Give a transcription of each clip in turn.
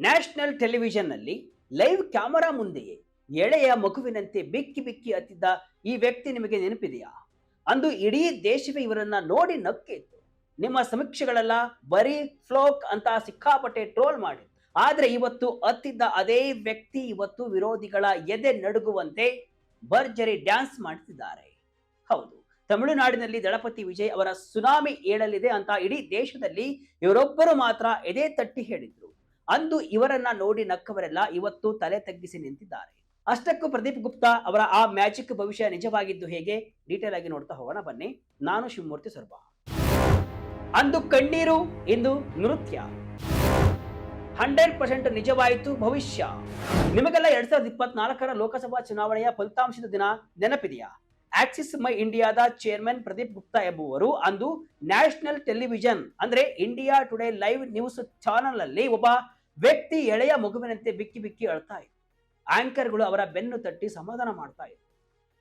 National ಟೆಲಿವಿಷನ್ನಲ್ಲಿ live camera ಮುಂದೆಯೇ ಎಳೆಯ ಮಗುವಿನಂತೆ ಬಿಕ್ಕಿ ಬಿಕ್ಕಿ ಹತ್ತಿದ್ದ ಈ ವ್ಯಕ್ತಿ ನಿಮಗೆ ನೆನಪಿದೆಯಾ? ಅಂದು ಇಡೀ ದೇಶವೇ ಇವರನ್ನ ನೋಡಿ ನಕ್ಕಿತ್ತು. ನಿಮ್ಮ ಸಮೀಕ್ಷೆಗಳೆಲ್ಲ ಬರೀ ಫ್ಲೋಕ್ ಅಂತ ಸಿಕ್ಕಾಪಟ್ಟೆ ಟ್ರೋಲ್ ಮಾಡಿದ್ರು. ಆದ್ರೆ ಇವತ್ತು ಹತ್ತಿದ್ದ ಅದೇ ವ್ಯಕ್ತಿ ಇವತ್ತು ವಿರೋಧಿಗಳ ಎದೆ ನಡುಗುವಂತೆ ಭರ್ಜರಿ ಡ್ಯಾನ್ಸ್ ಮಾಡ್ತಿದ್ದಾರೆ. ಹೌದು, ತಮಿಳುನಾಡಿನಲ್ಲಿ ದಳಪತಿ ವಿಜಯ್ ಅವರ ಸುನಾಮಿ ಏಳಲಿದೆ ಅಂತ ಇಡೀ ದೇಶದಲ್ಲಿ ಇವರೊಬ್ಬರು ಮಾತ್ರ ಎದೆ ತಟ್ಟಿ ಹೇಳಿದ್ರು. ಅಂದು ಇವರನ್ನ ನೋಡಿ ನಕ್ಕವರೆಲ್ಲ ಇವತ್ತು ತಲೆ ತಗ್ಗಿಸಿ ನಿಂತಿದ್ದಾರೆ. ಅಷ್ಟಕ್ಕೂ ಪ್ರದೀಪ್ ಗುಪ್ತಾ ಅವರ ಆ ಮ್ಯಾಜಿಕ್ ಭವಿಷ್ಯ ನಿಜವಾಗಿದ್ದು ಹೇಗೆ? ಡೀಟೇಲ್ ಆಗಿ ನೋಡ್ತಾ ಹೋಗೋಣ ಬನ್ನಿ. ನಾನು ಶಿವಮೂರ್ತಿ ಸರ್ಬಾ. ಅಂದು ಕಣ್ಣೀರು, ಇಂದು ನೃತ್ಯ. 100% ನಿಜವಾಯಿತು ಭವಿಷ್ಯ. ನಿಮಗೆಲ್ಲ 2024ರ ಲೋಕಸಭಾ ಚುನಾವಣೆಯ ಫಲಿತಾಂಶದ ದಿನ ನೆನಪಿದೆಯಾ? ಆಕ್ಸಿಸ್ ಮೈ ಇಂಡಿಯಾದ ಚೇರ್ಮನ್ ಪ್ರದೀಪ್ ಗುಪ್ತಾ ಎಂಬುವರು ಅಂದು ನ್ಯಾಷನಲ್ ಟೆಲಿವಿಷನ್ ಅಂದ್ರೆ India today live news channel ಅಲ್ಲಿ ಒಬ್ಬ ವ್ಯಕ್ತಿ ಎಳೆಯ ಮಗುವಿನಂತೆ ಬಿಕ್ಕಿ ಬಿಕ್ಕಿ ಅಳ್ತಾ ಇದ್ರು. ಆಂಕರ್ಗಳು ಅವರ ಬೆನ್ನು ತಟ್ಟಿ ಸಮಾಧಾನ ಮಾಡ್ತಾ ಇದ್ರು.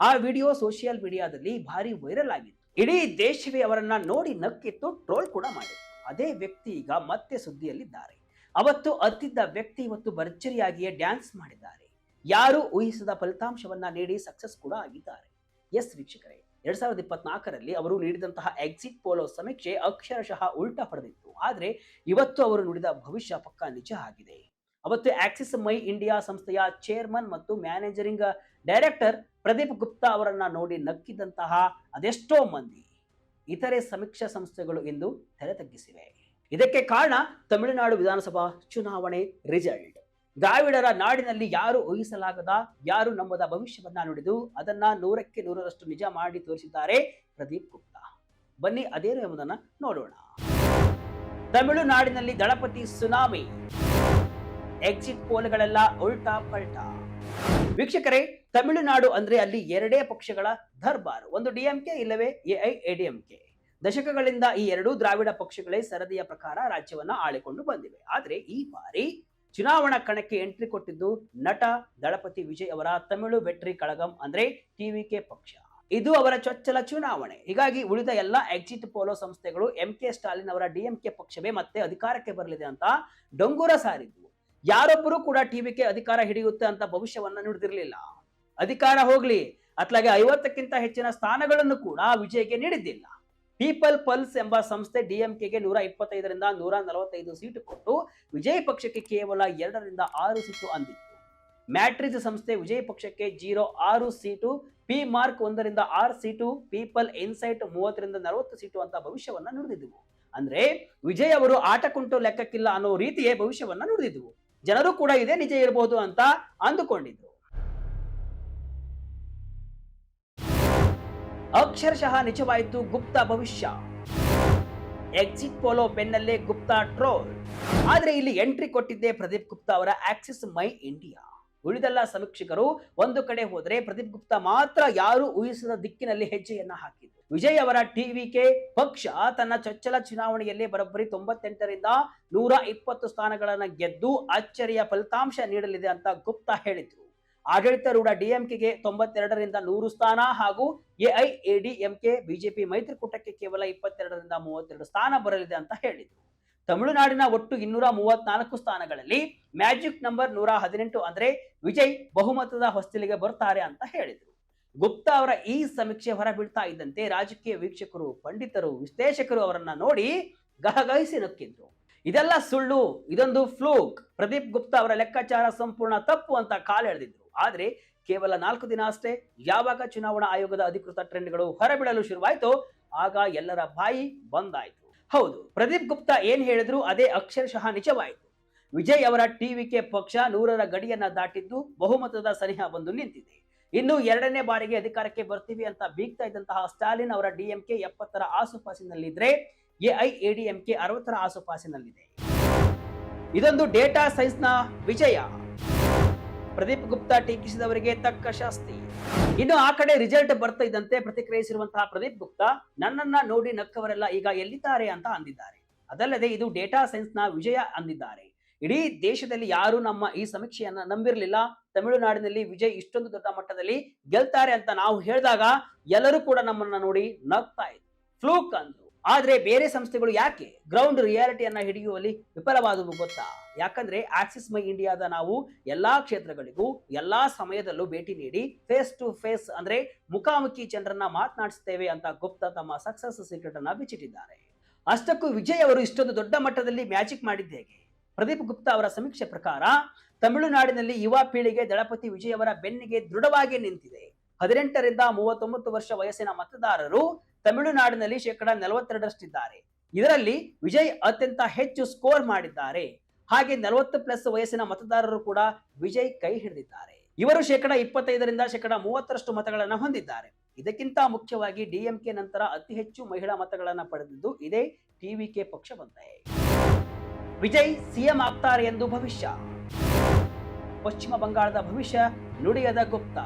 ಆ ವಿಡಿಯೋ ಸೋಷಿಯಲ್ ಮೀಡಿಯಾದಲ್ಲಿ ಭಾರಿ ವೈರಲ್ ಆಗಿತ್ತು. ಇಡೀ ದೇಶವೇ ಅವರನ್ನ ನೋಡಿ ನಕ್ಕಿತ್ತು, ಟ್ರೋಲ್ ಕೂಡ ಮಾಡಿತ್ತು. ಅದೇ ವ್ಯಕ್ತಿ ಈಗ ಮತ್ತೆ ಸುದ್ದಿಯಲ್ಲಿದ್ದಾರೆ. ಅವತ್ತು ಹತ್ತಿದ್ದ ವ್ಯಕ್ತಿ ಇವತ್ತು ಭರ್ಜರಿಯಾಗಿಯೇ ಡ್ಯಾನ್ಸ್ ಮಾಡಿದ್ದಾರೆ. ಯಾರು ಊಹಿಸದ ಫಲಿತಾಂಶವನ್ನ ನೀಡಿ ಸಕ್ಸಸ್ ಕೂಡ ಆಗಿದ್ದಾರೆ. ಎಸ್ ವೀಕ್ಷಕರೇ, 2024ರಲ್ಲಿ ಅವರು ನೀಡಿದಂತಹ ಎಕ್ಸಿಟ್ ಪೋಲ್ ಸಮೀಕ್ಷೆ ಅಕ್ಷರಶಃ ಉಲ್ಟಾ ಹೊಡೆದಿತ್ತು. ಆದ್ರೆ ಇವತ್ತು ಅವರು ನುಡಿದ ಭವಿಷ್ಯ ಪಕ್ಕ ನಿಜ ಆಗಿದೆ. ಅವತ್ತು ಆಕ್ಸಿಸ್ ಮೈ ಇಂಡಿಯಾ ಸಂಸ್ಥೆಯ ಚೇರ್ಮನ್ ಮತ್ತು ಮ್ಯಾನೇಜರಿಂಗ್ ಡೈರೆಕ್ಟರ್ ಪ್ರದೀಪ್ ಗುಪ್ತಾ ಅವರನ್ನ ನೋಡಿ ನಕ್ಕಿದಂತಹ ಅದೆಷ್ಟೋ ಮಂದಿ ಇತರೆ ಸಮೀಕ್ಷಾ ಸಂಸ್ಥೆಗಳು ಇಂದು ತಲೆ ತಗ್ಗಿಸಿವೆ. ಇದಕ್ಕೆ ಕಾರಣ ತಮಿಳುನಾಡು ವಿಧಾನಸಭಾ ಚುನಾವಣೆ ರಿಸಲ್ಟ್. ದ್ರಾವಿಡರ ನಾಡಿನಲ್ಲಿ ಯಾರು ಊಹಿಸಲಾಗದ, ಯಾರು ನಂಬದ ಭವಿಷ್ಯವನ್ನ ನುಡಿದು ಅದನ್ನ 100ಕ್ಕೆ 100ರಷ್ಟು ನಿಜ ಮಾಡಿ ತೋರಿಸಿದ್ದಾರೆ ಪ್ರದೀಪ್ ಗುಪ್ತಾ. ಬನ್ನಿ ಅದೇನು ಎಂಬುದನ್ನ ನೋಡೋಣ. ತಮಿಳುನಾಡಿನಲ್ಲಿ ದಳಪತಿ ಸುನಾಮಿ, ಎಕ್ಸಿಟ್ ಪೋಲ್ಗಳೆಲ್ಲ ಉಲ್ಟಾ ಪಲ್ಟಾ. ವೀಕ್ಷಕರೇ, ತಮಿಳುನಾಡು ಅಂದ್ರೆ ಅಲ್ಲಿ ಎರಡೇ ಪಕ್ಷಗಳ ದರ್ಬಾರ್, ಒಂದು ಡಿಎಂಕೆ ಇಲ್ಲವೇ ಎಐಎಡಿಎಂಕೆ. ದಶಕಗಳಿಂದ ಈ ಎರಡೂ ದ್ರಾವಿಡ ಪಕ್ಷಗಳೇ ಸರದಿಯ ಪ್ರಕಾರ ರಾಜ್ಯವನ್ನ ಆಳಿಕೊಂಡು ಬಂದಿವೆ. ಆದ್ರೆ ಈ ಬಾರಿ ಚುನಾವಣಾ ಕಣಕ್ಕೆ ಎಂಟ್ರಿ ಕೊಟ್ಟಿದ್ದು ನಟ ದಳಪತಿ ವಿಜಯ್ ಅವರ ತಮಿಳು ವೆಟ್ರಿ ಕಳಗಂ ಅಂದ್ರೆ ಟಿವಿಕೆ ಪಕ್ಷ. ಇದು ಅವರ ಚೊಚ್ಚಲ ಚುನಾವಣೆ. ಹೀಗಾಗಿ ಉಳಿದ ಎಲ್ಲ ಎಕ್ಸಿಟ್ ಪೋಲೋ ಸಂಸ್ಥೆಗಳು ಎಂಕೆ ಸ್ಟಾಲಿನ್ ಅವರ ಡಿಎಂಕೆ ಪಕ್ಷವೇ ಮತ್ತೆ ಅಧಿಕಾರಕ್ಕೆ ಬರಲಿದೆ ಅಂತ ಡೊಂಗೂರ ಸಾರಿದ್ವು. ಯಾರೊಬ್ಬರು ಕೂಡ ಟಿವಿಕೆ ಅಧಿಕಾರ ಹಿಡಿಯುತ್ತೆ ಅಂತ ಭವಿಷ್ಯವನ್ನ ನುಡಿದಿರಲಿಲ್ಲ. ಅಧಿಕಾರ ಹೋಗ್ಲಿ, ಅತ್ಲಾಗೆ 50ಕ್ಕಿಂತ ಹೆಚ್ಚಿನ ಸ್ಥಾನಗಳನ್ನು ಕೂಡ ವಿಜಯ್ಗೆ ನೀಡಿದ್ದಿಲ್ಲ. ಪೀಪಲ್ ಪಲ್ಸ್ ಎಂಬ ಸಂಸ್ಥೆ ಡಿಎಂಕೆಗೆ 125ರಿಂದ 145 ಸೀಟು ಕೊಟ್ಟು ವಿಜಯ್ ಪಕ್ಷಕ್ಕೆ ಕೇವಲ 2ರಿಂದ 6 ಸೀಟು ಅಂದಿತ್ತು. ಮ್ಯಾಟ್ರಿಕ್ಸ್ ಸಂಸ್ಥೆ ವಿಜಯ್ ಪಕ್ಷಕ್ಕೆ 6 ಸೀಟು, ಪಿ ಮಾರ್ಕ್ 1ರಿಂದ 6 ಸೀಟು, ಪೀಪಲ್ ಇನ್ಸೈಟ್ 30ರಿಂದ 40 ಸೀಟು ಅಂತ ಭವಿಷ್ಯವನ್ನ ನುಡಿದಿದ್ವು. ಅಂದ್ರೆ ವಿಜಯ್ ಅವರು ಆಟ ಕುಂಟು ಲೆಕ್ಕಕ್ಕಿಲ್ಲ ಅನ್ನೋ ರೀತಿಯೇ ಭವಿಷ್ಯವನ್ನ ನುಡಿದಿದ್ವು. ಜನರು ಕೂಡ ಇದೇ ನಿಜ ಇರಬಹುದು ಅಂತ ಅಂದುಕೊಂಡಿದ್ರು. ಅಕ್ಷರಶಃ ನಿಜವಾಯಿತು ಗುಪ್ತಾ ಭವಿಷ್ಯ. ಎಕ್ಸಿಟ್ ಪೋಲೋ ಬೆನ್ನಲ್ಲೇ ಗುಪ್ತಾ ಟ್ರೋಲ್. ಆದ್ರೆ ಇಲ್ಲಿ ಎಂಟ್ರಿ ಕೊಟ್ಟಿದ್ದೆ ಪ್ರದೀಪ್ ಗುಪ್ತಾ ಅವರ ಆಕ್ಸಿಸ್ ಮೈ ಇಂಡಿಯಾ. ಉಳಿದೆಲ್ಲ ಸಮೀಕ್ಷಕರು ಒಂದು ಕಡೆ ಹೋದ್ರೆ ಪ್ರದೀಪ್ ಗುಪ್ತಾ ಮಾತ್ರ ಯಾರು ಊಹಿಸದ ದಿಕ್ಕಿನಲ್ಲಿ ಹೆಜ್ಜೆಯನ್ನ ಹಾಕಿದ್ರು. ವಿಜಯ್ ಅವರ ಟಿವಿಕೆ ಪಕ್ಷ ತನ್ನ ಚೊಚ್ಚಲ ಚುನಾವಣೆಯಲ್ಲಿ ಬರೋಬ್ಬರಿ 98ರಿಂದ 120 ಸ್ಥಾನಗಳನ್ನ ಗೆದ್ದು ಅಚ್ಚರಿಯ ಫಲಿತಾಂಶ ನೀಡಲಿದೆ ಅಂತ ಗುಪ್ತಾ ಹೇಳಿದ್ರು. ಆಡಳಿತಾರೂಢ ಡಿಎಂಕೆಗೆ 92ರಿಂದ 100 ಸ್ಥಾನ ಹಾಗೂ ಎಐಎಡಿಎಂಕೆ ಬಿಜೆಪಿ ಮೈತ್ರಿಕೂಟಕ್ಕೆ ಕೇವಲ 22ರಿಂದ 32 ಸ್ಥಾನ ಬರಲಿದೆ ಅಂತ ಹೇಳಿದ್ರು. ತಮಿಳುನಾಡಿನ ಒಟ್ಟು 234 ಸ್ಥಾನಗಳಲ್ಲಿ ಮ್ಯಾಜಿಕ್ ನಂಬರ್ 118 ಅಂದ್ರೆ ವಿಜಯ್ ಬಹುಮತದ ಹೊಸ್ತಿಲಿಗೆ ಬರ್ತಾರೆ ಅಂತ ಹೇಳಿದ್ರು. ಗುಪ್ತಾ ಅವರ ಈ ಸಮೀಕ್ಷೆ ಹೊರಬೀಳ್ತಾ ಇದ್ದಂತೆ ರಾಜಕೀಯ ವೀಕ್ಷಕರು, ಪಂಡಿತರು, ವಿಶ್ಲೇಷಕರು ಅವರನ್ನ ನೋಡಿ ಗಹಗಹಿಸಿ ನಕ್ಕಿದ್ರು. ಇದೆಲ್ಲ ಸುಳ್ಳು, ಇದೊಂದು ಫ್ಲೂಕ್, ಪ್ರದೀಪ್ ಗುಪ್ತಾ ಅವರ ಲೆಕ್ಕಾಚಾರ ಸಂಪೂರ್ಣ ತಪ್ಪು ಅಂತ ಕಾಲೆಳೆದಿದ್ರು. ಆದ್ರೆ ಕೇವಲ 4 ದಿನ ಅಷ್ಟೇ, ಯಾವಾಗ ಚುನಾವಣಾ ಆಯೋಗದ ಅಧಿಕೃತ ಟ್ರೆಂಡ್ಗಳು ಹೊರಬೀಳಲು ಶುರುವಾಯಿತು ಆಗ ಎಲ್ಲರ ಬಾಯಿ ಬಂದಾಯ್ತು. ಹೌದು, ಪ್ರದೀಪ್ ಗುಪ್ತಾ ಏನ್ ಹೇಳಿದ್ರು ಅದೇ ಅಕ್ಷರಶಃ ನಿಜವಾಯಿತು. ವಿಜಯ್ ಅವರ ಟಿವಿಕೆ ಪಕ್ಷ 100ರ ಗಡಿಯನ್ನ ದಾಟಿದ್ದು ಬಹುಮತದ ಸನಿಹ ಬಂದು ನಿಂತಿದೆ. ಇನ್ನು 2ನೇ ಬಾರಿಗೆ ಅಧಿಕಾರಕ್ಕೆ ಬರ್ತೀವಿ ಅಂತ ಬೀಗ್ತಾ ಇದ್ದಂತಹ ಸ್ಟಾಲಿನ್ ಅವರ ಡಿಎಂಕೆ 70ರ ಆಸುಪಾಸಿನಲ್ಲಿದ್ರೆ ಎಐಎಡಿಎಂಕೆ 60ರ ಆಸುಪಾಸಿನಲ್ಲಿದೆ. ಇದೊಂದು ಡೇಟಾ ಸೈನ್ಸ್ ನ ವಿಜಯ. ಪ್ರದೀಪ್ ಗುಪ್ತಾ ಟೀಕಿಸಿದವರಿಗೆ ತಕ್ಕ ಶಾಸ್ತಿ. ಇನ್ನು ಆ ಕಡೆ ರಿಸಲ್ಟ್ ಬರ್ತಾ ಇದ್ದಂತೆ ಪ್ರತಿಕ್ರಿಯಿಸಿರುವಂತಹ ಪ್ರದೀಪ್ ಗುಪ್ತಾ ನನ್ನನ್ನ ನೋಡಿ ನಕ್ಕವರೆಲ್ಲ ಈಗ ಎಲ್ಲಿದ್ದಾರೆ ಅಂತ ಅಂದಿದ್ದಾರೆ. ಅದಲ್ಲದೆ ಇದು ಡೇಟಾ ಸೈನ್ಸ್ ನ ವಿಜಯ ಅಂದಿದ್ದಾರೆ. ಇಡೀ ದೇಶದಲ್ಲಿ ಯಾರು ನಮ್ಮ ಈ ಸಮೀಕ್ಷೆಯನ್ನ ನಂಬಿರಲಿಲ್ಲ. ತಮಿಳುನಾಡಿನಲ್ಲಿ ವಿಜಯ್ ಇಷ್ಟೊಂದು ದೊಡ್ಡ ಮಟ್ಟದಲ್ಲಿ ಗೆಲ್ತಾರೆ ಅಂತ ನಾವು ಹೇಳಿದಾಗ ಎಲ್ಲರೂ ಕೂಡ ನಮ್ಮನ್ನ ನೋಡಿ ನಗ್ತಾ ಇದ್ರು. ಫ್ಲೂಕ್ ಅಂದ್ರು. ಆದ್ರೆ ಬೇರೆ ಸಂಸ್ಥೆಗಳು ಯಾಕೆ ಗ್ರೌಂಡ್ ರಿಯಾಲಿಟಿಯನ್ನ ಹಿಡಿಯುವಲ್ಲಿ ವಿಫಲವಾದವು ಗೊತ್ತಾ? ಯಾಕಂದ್ರೆ ಆಕ್ಸಿಸ್ ಮೈ ಇಂಡಿಯಾದ ನಾವು ಎಲ್ಲಾ ಕ್ಷೇತ್ರಗಳಿಗೂ ಎಲ್ಲಾ ಸಮಯದಲ್ಲೂ ಭೇಟಿ ನೀಡಿ ಫೇಸ್ ಟು ಫೇಸ್ ಅಂದ್ರೆ ಮುಖಾಮುಖಿ ಜನರನ್ನ ಮಾತನಾಡಿಸ್ತೇವೆ ಅಂತ ಗುಪ್ತಾ ತಮ್ಮ ಸಕ್ಸಸ್ ಸೀಕ್ರೆಟ್ ಅನ್ನ ಬಿಚ್ಚಿಟ್ಟಿದ್ದಾರೆ. ಅಷ್ಟಕ್ಕೂ ವಿಜಯ್ ಅವರು ಇಷ್ಟೊಂದು ದೊಡ್ಡ ಮಟ್ಟದಲ್ಲಿ ಮ್ಯಾಜಿಕ್ ಮಾಡಿದ್ದೇಗೆ? ಪ್ರದೀಪ್ ಗುಪ್ತಾ ಅವರ ಸಮೀಕ್ಷೆ ಪ್ರಕಾರ ತಮಿಳುನಾಡಿನಲ್ಲಿ ಯುವ ಪೀಳಿಗೆ ದಳಪತಿ ವಿಜಯ್ ಅವರ ಬೆನ್ನಿಗೆ ದೃಢವಾಗಿ ನಿಂತಿದೆ. 18ರಿಂದ 39 ವರ್ಷ ವಯಸ್ಸಿನ ಮತದಾರರು ತಮಿಳುನಾಡಿನಲ್ಲಿ 42%ರಷ್ಟಿದ್ದಾರೆ. ಇದರಲ್ಲಿ ವಿಜಯ್ ಅತ್ಯಂತ ಹೆಚ್ಚು ಸ್ಕೋರ್ ಮಾಡಿದ್ದಾರೆ. ಹಾಗೆ 40+ ವಯಸ್ಸಿನ ಮತದಾರರು ಕೂಡ ವಿಜಯ್ ಕೈ ಹಿಡಿದಿದ್ದಾರೆ. ಇವರು 25ರಿಂದ 30% ಮತಗಳನ್ನು ಹೊಂದಿದ್ದಾರೆ. ಇದಕ್ಕಿಂತ ಮುಖ್ಯವಾಗಿ ಡಿಎಂಕೆ ನಂತರ ಅತಿ ಹೆಚ್ಚು ಮಹಿಳಾ ಮತಗಳನ್ನು ಪಡೆದಿದ್ದು ಇದೇ ಟಿವಿಕೆ ಪಕ್ಷವಂತೆ. ವಿಜಯ್ ಸಿಎಂ ಆಗ್ತಾರೆ ಎಂದು ಭವಿಷ್ಯ. ಪಶ್ಚಿಮ ಬಂಗಾಳದ ಭವಿಷ್ಯ ನುಡಿಯದ ಗುಪ್ತಾ.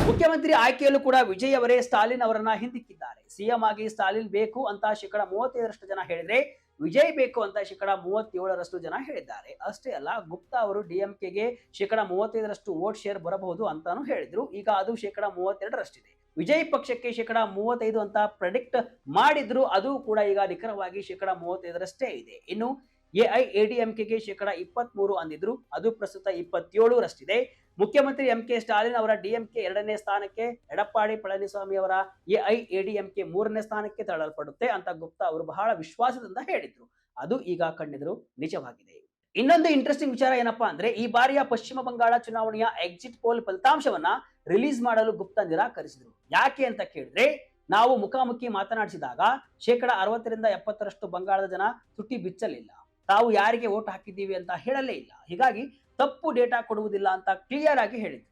ಮುಖ್ಯಮಂತ್ರಿ ಆಯ್ಕೆಯಲ್ಲೂ ಕೂಡ ವಿಜಯ್ ಅವರೇ ಸ್ಟಾಲಿನ್ ಅವರನ್ನ ಹಿಂದಿಕ್ಕಿದ್ದಾರೆ. ಸಿಎಂ ಆಗಿ ಸ್ಟಾಲಿನ್ ಬೇಕು ಅಂತ 35% ಜನ ಹೇಳಿದ್ರೆ ವಿಜಯ್ ಬೇಕು ಅಂತ 37% ಜನ ಹೇಳಿದ್ದಾರೆ. ಅಷ್ಟೇ ಅಲ್ಲ, ಗುಪ್ತಾ ಅವರು ಡಿಎಂಕೆಗೆ 35% ವೋಟ್ ಶೇರ್ ಬರಬಹುದು ಅಂತಾನು ಹೇಳಿದ್ರು. ಈಗ ಅದು 32%ರಷ್ಟಿದೆ. ವಿಜಯ್ ಪಕ್ಷಕ್ಕೆ 35% ಅಂತ ಪ್ರೆಡಿಕ್ಟ್ ಮಾಡಿದ್ರು. ಅದು ಕೂಡ ಈಗ ನಿಖರವಾಗಿ 35%ರಷ್ಟೇ ಇದೆ. ಇನ್ನು ಎಐಎಡಿಎಂಕೆಗೆ 23% ಅಂದಿದ್ರು. ಅದು ಪ್ರಸ್ತುತ 27ರಷ್ಟಿದೆ. ಮುಖ್ಯಮಂತ್ರಿ ಎಂಕೆ ಸ್ಟಾಲಿನ್ ಅವರ ಡಿಎಂಕೆ 2ನೇ ಸ್ಥಾನಕ್ಕೆ, ಎಡಪ್ಪಾಡಿ ಪಳನಿಸ್ವಾಮಿ ಅವರ ಎಐಎಡಿಎಂಕೆ 3ನೇ ಸ್ಥಾನಕ್ಕೆ ತಳ್ಳಲ್ಪಡುತ್ತೆ ಅಂತ ಗುಪ್ತಾ ಅವರು ಬಹಳ ವಿಶ್ವಾಸದಿಂದ ಹೇಳಿದ್ರು. ಅದು ಈಗ ಕಂಡಿದ್ರು ನಿಜವಾಗಿದೆ. ಇನ್ನೊಂದು ಇಂಟ್ರೆಸ್ಟಿಂಗ್ ವಿಚಾರ ಏನಪ್ಪಾ ಅಂದ್ರೆ, ಈ ಬಾರಿಯ ಪಶ್ಚಿಮ ಬಂಗಾಳ ಚುನಾವಣೆಯ ಎಕ್ಸಿಟ್ ಪೋಲ್ ಫಲಿತಾಂಶವನ್ನ ರಿಲೀಸ್ ಮಾಡಲು ಗುಪ್ತಾ ನಿರಾಕರಿಸಿದ್ರು. ಯಾಕೆ ಅಂತ ಕೇಳಿದ್ರೆ, ನಾವು ಮುಖಾಮುಖಿ ಮಾತನಾಡಿಸಿದಾಗ 60ರಿಂದ 70% ಬಂಗಾಳದ ಜನ ತುಟಿ ಬಿಚ್ಚಲಿಲ್ಲ. ತಾವು ಯಾರಿಗೆ ವೋಟ್ ಹಾಕಿದ್ದೀವಿ ಅಂತ ಹೇಳಲೇ ಇಲ್ಲ. ಹೀಗಾಗಿ ತಪ್ಪು ಡೇಟಾ ಕೊಡುವುದಿಲ್ಲ ಅಂತ ಕ್ಲಿಯರ್ ಆಗಿ ಹೇಳಿದ್ರು.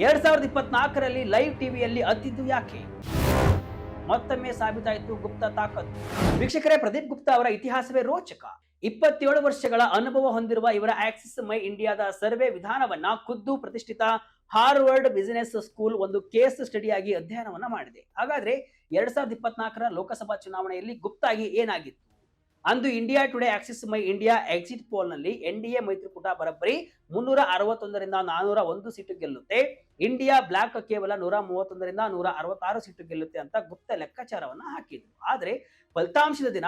2024ರಲ್ಲಿ ಲೈವ್ ಟಿವಿಯಲ್ಲಿ ಅದ್ದಿದ್ದು ಯಾಕೆ? ಮತ್ತೊಮ್ಮೆ ಸಾಬೀತಾಯಿತು ಗುಪ್ತಾ ತಾಕತ್ತು. ವೀಕ್ಷಕರೇ, ಪ್ರದೀಪ್ ಗುಪ್ತಾ ಅವರ ಇತಿಹಾಸವೇ ರೋಚಕ. 27 ವರ್ಷಗಳ ಅನುಭವ ಹೊಂದಿರುವ ಇವರ ಆಕ್ಸಿಸ್ ಮೈ ಇಂಡಿಯಾದ ಸರ್ವೆ ವಿಧಾನವನ್ನ ಖುದ್ದು ಪ್ರತಿಷ್ಠಿತ ಹಾರ್ವರ್ಡ್ ಬಿಸಿನೆಸ್ ಸ್ಕೂಲ್ ಒಂದು ಕೇಸ್ ಸ್ಟಡಿಯಾಗಿ ಅಧ್ಯಯನವನ್ನ ಮಾಡಿದೆ. ಹಾಗಾದ್ರೆ 2024ರ ಲೋಕಸಭಾ ಚುನಾವಣೆಯಲ್ಲಿ ಗುಪ್ತಾಗಿ ಏನಾಗಿತ್ತು? ಅಂದು ಇಂಡಿಯಾ ಟುಡೇ ಆಕ್ಸಿಸ್ ಮೈ ಇಂಡಿಯಾ ಎಕ್ಸಿಟ್ ಪೋಲ್ ನಲ್ಲಿ ಎನ್ಡಿಎ ಮೈತ್ರಿಕೂಟ ಬರೋಬ್ಬರಿ 361ರಿಂದ 401 ಸೀಟು ಗೆಲ್ಲುತ್ತೆ. ಇಂಡಿಯಾ ಬ್ಲಾಕ್ ಕೇವಲ 131ರಿಂದ 166 ಸೀಟು ಗೆಲ್ಲುತ್ತೆ ಅಂತ ಗುಪ್ತ ಲೆಕ್ಕಾಚಾರವನ್ನ ಹಾಕಿದ್ರು. ಆದ್ರೆ ಫಲಿತಾಂಶದ ದಿನ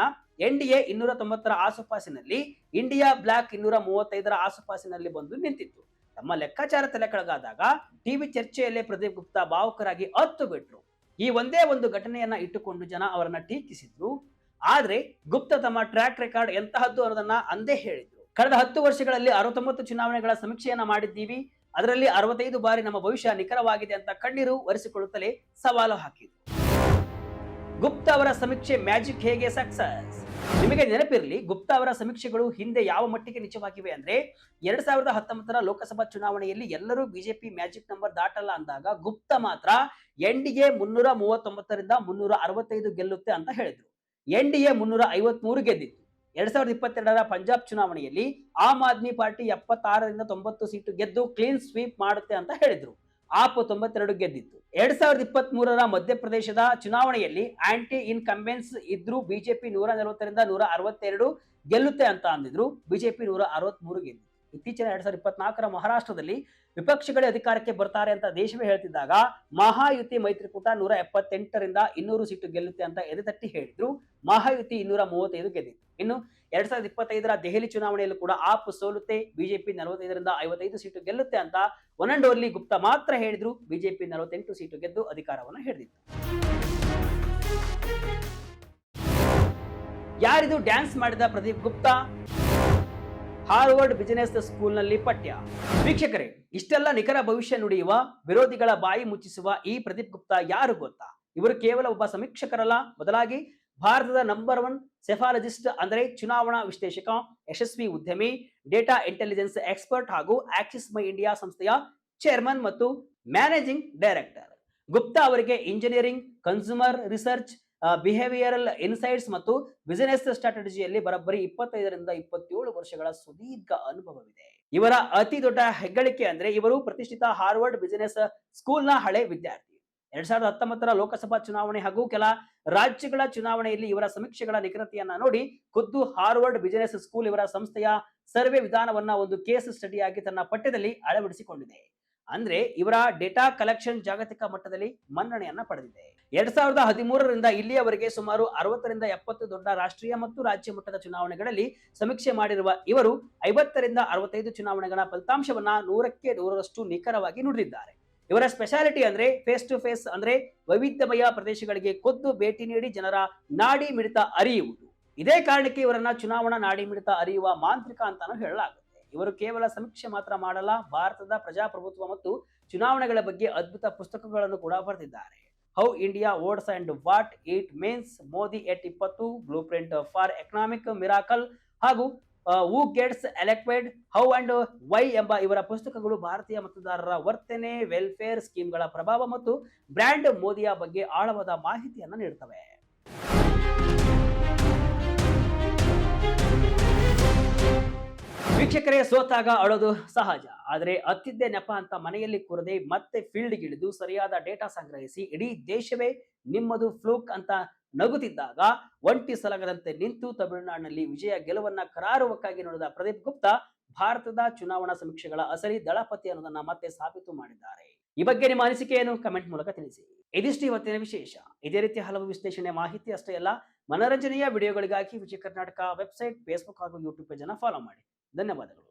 ಎನ್ಡಿಎ 290ರ ಆಸುಪಾಸಿನಲ್ಲಿ, ಇಂಡಿಯಾ ಬ್ಲಾಕ್ 235ರ ಆಸುಪಾಸಿನಲ್ಲಿ ಬಂದು ನಿಂತಿತ್ತು. ತಮ್ಮ ಲೆಕ್ಕಾಚಾರ ತಲೆ ಕೆಳಗಾದಾಗ ಟಿವಿ ಚರ್ಚೆಯಲ್ಲೇ ಪ್ರದೀಪ್ ಗುಪ್ತಾ ಭಾವುಕರಾಗಿ ಅತ್ತು ಬಿಟ್ರು. ಈ ಒಂದೇ ಒಂದು ಘಟನೆಯನ್ನ ಇಟ್ಟುಕೊಂಡು ಜನ ಅವರನ್ನ ಟೀಕಿಸಿದ್ರು. ಆದ್ರೆ ಗುಪ್ತಾ ತಮ್ಮ ಟ್ರ್ಯಾಕ್ ರೆಕಾರ್ಡ್ ಎಂತಹದ್ದು ಅನ್ನೋದನ್ನ ಅಂದೇ ಹೇಳಿದ್ರು. ಕಳೆದ 10 ವರ್ಷಗಳಲ್ಲಿ 69 ಚುನಾವಣೆಗಳ ಸಮೀಕ್ಷೆಯನ್ನ ಮಾಡಿದ್ದೀವಿ. ಅದರಲ್ಲಿ 65 ಬಾರಿ ನಮ್ಮ ಭವಿಷ್ಯ ನಿಖರವಾಗಿದೆ ಅಂತ ಕಣ್ಣೀರು ಒರೆಸಿಕೊಳ್ಳುತ್ತಲೇ ಸವಾಲು ಹಾಕಿದ್ರು. ಗುಪ್ತಾ ಅವರ ಸಮೀಕ್ಷೆ ಮ್ಯಾಜಿಕ್ ಹೇಗೆ ಸಕ್ಸಸ್? ನಿಮಗೆ ನೆನಪಿರಲಿ, ಗುಪ್ತಾ ಅವರ ಸಮೀಕ್ಷೆಗಳು ಹಿಂದೆ ಯಾವ ಮಟ್ಟಿಗೆ ನಿಜವಾಗಿವೆ ಅಂದ್ರೆ, 2019ರ ಲೋಕಸಭಾ ಚುನಾವಣೆಯಲ್ಲಿ ಎಲ್ಲರೂ ಬಿಜೆಪಿ ಮ್ಯಾಜಿಕ್ ನಂಬರ್ ದಾಟಲ್ಲ ಅಂದಾಗ ಗುಪ್ತಾ ಮಾತ್ರ ಎನ್ಡಿಎ 339ರಿಂದ 365 ಗೆಲ್ಲುತ್ತೆ ಅಂತ ಹೇಳಿದ್ರು. ಎನ್ಡಿಎ 353 ಗೆದ್ದಿತ್ತು. 2022ರ ಪಂಜಾಬ್ ಚುನಾವಣೆಯಲ್ಲಿ ಆಮ್ ಆದ್ಮಿ ಪಾರ್ಟಿ 76ರಿಂದ 90 ಸೀಟು ಗೆದ್ದು ಕ್ಲೀನ್ ಸ್ವೀಪ್ ಮಾಡುತ್ತೆ ಅಂತ ಹೇಳಿದ್ರು. ಆಪ್ 92 ಗೆದ್ದಿತ್ತು. 2023ರ ಮಧ್ಯಪ್ರದೇಶದ ಚುನಾವಣೆಯಲ್ಲಿ ಆಂಟಿ ಇನ್ಕಂಬೆನ್ಸ್ ಇದ್ರೂ ಬಿಜೆಪಿ 140ರಿಂದ 162 ಗೆಲ್ಲುತ್ತೆ ಅಂತ ಅಂದಿದ್ರು. ಬಿಜೆಪಿ 163 ಗೆದ್ದಿತ್ತು. ಇತ್ತೀಚಿನ 2024ರ ಮಹಾರಾಷ್ಟ್ರದಲ್ಲಿ ವಿಪಕ್ಷಗಳೇ ಅಧಿಕಾರಕ್ಕೆ ಬರ್ತಾರೆ ಅಂತ ದೇಶವೇ ಹೇಳ್ತಿದ್ದಾಗ ಮಹಾಯುತಿ ಮೈತ್ರಿಕೂಟ 178ರಿಂದ 200 ಸೀಟು ಗೆಲ್ಲುತ್ತೆ ಅಂತ ಎದೆತಟ್ಟಿ ಹೇಳಿದ್ರು. ಮಹಾಯುತಿ 235 ಗೆದ್ದಿತ್ತು. ಇನ್ನು 2025ರ ದೆಹಲಿ ಚುನಾವಣೆಯಲ್ಲೂ ಕೂಡ ಆಪ್ ಸೋಲುತ್ತೆ, ಬಿಜೆಪಿ 45ರಿಂದ 55 ಸೀಟು ಗೆಲ್ಲುತ್ತೆ ಅಂತ ಒನ್ ಅಂಡ್ ಓನ್ಲಿ ಗುಪ್ತಾ ಮಾತ್ರ ಹೇಳಿದ್ರು. ಬಿಜೆಪಿ 48 ಸೀಟು ಗೆದ್ದು ಅಧಿಕಾರವನ್ನು ಹಿಡಿದಿತ್ತು. ಯಾರಿದು ಡ್ಯಾನ್ಸ್ ಮಾಡಿದ Pradeep Gupta? Harvard business school ನಲ್ಲಿ ಪಠ್ಯ. ವೀಕ್ಷಕರೇ, ಇಷ್ಟೆಲ್ಲ ನಿಖರ ಭವಿಷ್ಯ ನುಡಿಯುವ, ವಿರೋಧಿಗಳ ಬಾಯಿ ಮುಚ್ಚಿಸುವ ಈ ಪ್ರದೀಪ್ ಗುಪ್ತಾ ಯಾರು ಗೊತ್ತಾ? ಇವರು ಕೇವಲ ಒಬ್ಬ ಸಮೀಕ್ಷಕರಲ್ಲ, ಬದಲಾಗಿ ಭಾರತದ ನಂಬರ್ 1 ಸೆಫಾಲಜಿಸ್ಟ್ ಅಂದ್ರೆ ಚುನಾವಣಾ ವಿಶ್ಲೇಷಕ, ಯಶಸ್ವಿ ಉದ್ಯಮಿ, ಡೇಟಾ ಇಂಟೆಲಿಜೆನ್ಸ್ ಎಕ್ಸ್ಪರ್ಟ್ ಹಾಗೂ ಆಕ್ಸಿಸ್ ಮೈ ಇಂಡಿಯಾ ಸಂಸ್ಥೆಯ ಚೇರ್ಮನ್ ಮತ್ತು ಮ್ಯಾನೇಜಿಂಗ್ ಡೈರೆಕ್ಟರ್. ಗುಪ್ತಾ ಅವರಿಗೆ engineering, consumer research, behavioural insights ಮತ್ತು ಬಿಸಿನೆಸ್ ಸ್ಟ್ರಾಟಜಿಯಲ್ಲಿ ಬರೋಬ್ಬರಿ 25ರಿಂದ 27 ವರ್ಷಗಳ ಸುದೀರ್ಘ ಅನುಭವವಿದೆ. ಇವರ ಅತಿ ದೊಡ್ಡ ಹೆಗ್ಗಳಿಕೆ ಅಂದ್ರೆ ಇವರು ಪ್ರತಿಷ್ಠಿತ ಹಾರ್ವರ್ಡ್ ಬಿಸಿನೆಸ್ ಸ್ಕೂಲ್ನ ಹಳೆ ವಿದ್ಯಾರ್ಥಿ. 2019ರ ಲೋಕಸಭಾ ಚುನಾವಣೆ ಹಾಗೂ ಕೆಲ ರಾಜ್ಯಗಳ ಚುನಾವಣೆಯಲ್ಲಿ ಇವರ ಸಮೀಕ್ಷೆಗಳ ನಿಖರತೆಯನ್ನ ನೋಡಿ ಖುದ್ದು ಹಾರ್ವರ್ಡ್ ಬಿಸಿನೆಸ್ ಸ್ಕೂಲ್ ಇವರ ಸಂಸ್ಥೆಯ ಸರ್ವೆ ವಿಧಾನವನ್ನ ಒಂದು ಕೇಸ್ ಸ್ಟಡಿಯಾಗಿ ತನ್ನ ಪಠ್ಯದಲ್ಲಿ ಅಳವಡಿಸಿಕೊಂಡಿದೆ. ಅಂದ್ರೆ ಇವರ ಡೇಟಾ ಕಲೆಕ್ಷನ್ ಜಾಗತಿಕ ಮಟ್ಟದಲ್ಲಿ ಮನ್ನಣೆಯನ್ನ ಪಡೆದಿದೆ. 2013ರಿಂದ ಇಲ್ಲಿಯವರೆಗೆ ಸುಮಾರು 60ರಿಂದ 70 ದೊಡ್ಡ ರಾಷ್ಟ್ರೀಯ ಮತ್ತು ರಾಜ್ಯ ಮಟ್ಟದ ಚುನಾವಣೆಗಳಲ್ಲಿ ಸಮೀಕ್ಷೆ ಮಾಡಿರುವ ಇವರು 50ರಿಂದ 65 ಚುನಾವಣೆಗಳ ಫಲಿತಾಂಶವನ್ನ 100ಕ್ಕೆ 100ರಷ್ಟು ನಿಖರವಾಗಿ ನುಡಿದಿದ್ದಾರೆ. ಇವರ ಸ್ಪೆಷಾಲಿಟಿ ಅಂದ್ರೆ ಫೇಸ್ ಟು ಫೇಸ್, ಅಂದ್ರೆ ವೈವಿಧ್ಯಮಯ ಪ್ರದೇಶಗಳಿಗೆ ಖುದ್ದು ಭೇಟಿ ನೀಡಿ ಜನರ ನಾಡಿ ಮಿಡಿತ ಅರಿಯುವುದು. ಇದೇ ಕಾರಣಕ್ಕೆ ಇವರನ್ನ ಚುನಾವಣಾ ನಾಡಿ ಮಿಡಿತ ಅರಿಯುವ ಮಾಂತ್ರಿಕ ಅಂತಾನೂ ಹೇಳಲಾಗುತ್ತೆ. ಇವರು ಕೇವಲ ಸಮೀಕ್ಷೆ ಮಾತ್ರ ಮಾಡಲ್ಲ, ಭಾರತದ ಪ್ರಜಾಪ್ರಭುತ್ವ ಮತ್ತು ಚುನಾವಣೆಗಳ ಬಗ್ಗೆ ಅದ್ಭುತ ಪುಸ್ತಕಗಳನ್ನು ಕೂಡ ಬರೆದಿದ್ದಾರೆ. How India votes and what it means, Modi at 20, blueprint for economic miracle ಹಾಗೂ who gets elected, how and why ಎಂಬ ಇವರ ಪುಸ್ತಕಗಳು ಭಾರತೀಯ ಮತದಾರರ ವರ್ತನೆ, ವೆಲ್ಫೇರ್ ಸ್ಕೀಮ್ಗಳ ಪ್ರಭಾವ ಮತ್ತು ಬ್ರ್ಯಾಂಡ್ ಮೋದಿಯ ಬಗ್ಗೆ ಆಳವಾದ ಮಾಹಿತಿಯನ್ನು ನೀಡುತ್ತವೆ. ವೀಕ್ಷಕರೇ, ಸೋತಾಗ ಅಳೋದು ಸಹಜ, ಆದರೆ ಅತ್ತಿದ್ದೆ ನೆಪ ಅಂತ ಮನೆಯಲ್ಲಿ ಕೂರದೆ ಮತ್ತೆ ಫೀಲ್ಡ್ಗಿಳಿದು ಸರಿಯಾದ ಡೇಟಾ ಸಂಗ್ರಹಿಸಿ ಇಡೀ ದೇಶವೇ ನಿಮ್ಮದು ಫ್ಲೂಕ್ ಅಂತ ನಗುತ್ತಿದ್ದಾಗ ಒಂಟಿ ಸಲಗದಂತೆ ನಿಂತು ತಮಿಳುನಾಡಿನಲ್ಲಿ ವಿಜಯ ಗೆಲುವನ್ನ ಕರಾರುವಕ್ಕಾಗಿ ನೋಡಿದ ಪ್ರದೀಪ್ ಗುಪ್ತಾ ಭಾರತದ ಚುನಾವಣಾ ಸಮೀಕ್ಷೆಗಳ ಅಸಲಿ ದಳಪತಿ ಅನ್ನೋದನ್ನ ಮತ್ತೆ ಸಾಬೀತು ಮಾಡಿದ್ದಾರೆ. ಈ ಬಗ್ಗೆ ನಿಮ್ಮ ಅನಿಸಿಕೆಯನ್ನು ಕಮೆಂಟ್ ಮೂಲಕ ತಿಳಿಸಿ. ಇದಿಷ್ಟು ಇವತ್ತಿನ ವಿಶೇಷ. ಇದೇ ರೀತಿ ಹಲವು ವಿಶ್ಲೇಷಣೆ ಮಾಹಿತಿ ಅಷ್ಟೇ ಅಲ್ಲ, ಮನರಂಜನೆಯ ವಿಡಿಯೋಗಳಿಗಾಗಿ ವಿಜಯ ಕರ್ನಾಟಕ ವೆಬ್ಸೈಟ್, ಫೇಸ್ಬುಕ್ ಹಾಗೂ ಯೂಟ್ಯೂಬ್ ಪೇಜ್ ಅನ್ನು ಫಾಲೋ ಮಾಡಿ. ಧನ್ಯವಾದಗಳು.